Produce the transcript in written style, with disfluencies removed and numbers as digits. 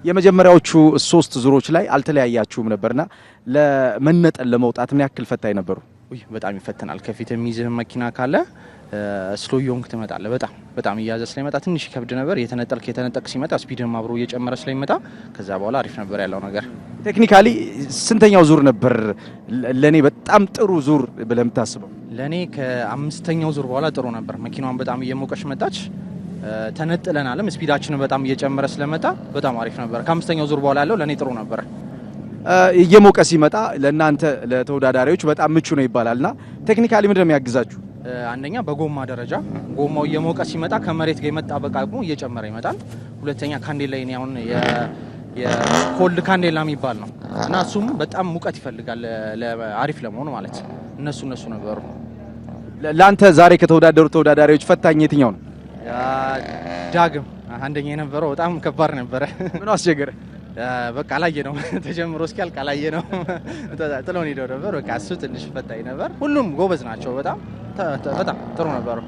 የመጀመሪያዎቹ 3 ዙሮች ላይ አልተለያያችሁም ነበርና ለመነጠል ለመውጣት ምን ያክል ፈታኝ ነበሩ? በጣም ይፈተናል። ከፊት የሚይዝህ መኪና ካለ ስሎዮንክ ትመጣለህ። በጣም እያዘ ስለሚመጣ ትንሽ ይከብድ ነበር። የተነጠልክ ሲመጣ ስፒድም አብሮ እየጨመረ ስለሚመጣ ከዛ በኋላ አሪፍ ነበር ያለው ነገር። ቴክኒካሊ ስንተኛው ዙር ነበር ለኔ በጣም ጥሩ ዙር ብለህ የምታስበው? ለኔ ከ5ኛው ዙር በኋላ ጥሩ ነበር። መኪናዋን በጣም እየሞቀች መጣች። ተነጥለናልም ስፒዳችንን በጣም እየጨመረ ስለመጣ በጣም አሪፍ ነበር። ከ5ኛው ዙር በኋላ ያለው ለኔ ጥሩ ነበር። እየሞቀ ሲመጣ ለእናንተ ለተወዳዳሪዎች በጣም ምቹ ነው ይባላልና ቴክኒካሊ ምንድነው የሚያግዛችሁ? አንደኛ በጎማ ደረጃ ጎማው እየሞቀ ሲመጣ ከመሬት ጋር የመጣ በቃ እየጨመረ ይመጣል። ሁለተኛ ካንዴላ ላይ አሁን የኮልድ ካንዴላ የሚባል ነው እና እሱም በጣም ሙቀት ይፈልጋል አሪፍ ለመሆኑ ማለት እነሱ ነበሩ። ለአንተ ዛሬ ከተወዳደሩ ተወዳዳሪዎች ፈታኝ የትኛው ነው? ዳግም አንደኛ የነበረው በጣም ከባድ ነበረ። ምን አስቸገረ? በቃ አላየ ነው ተጀምሮ እስኪያልቅ አላየ ነው ጥሎን ሄደው ነበር። በቃ እሱ ትንሽ ፈታኝ ነበር። ሁሉም ጎበዝ ናቸው። በጣም ጥሩ ነበሩ።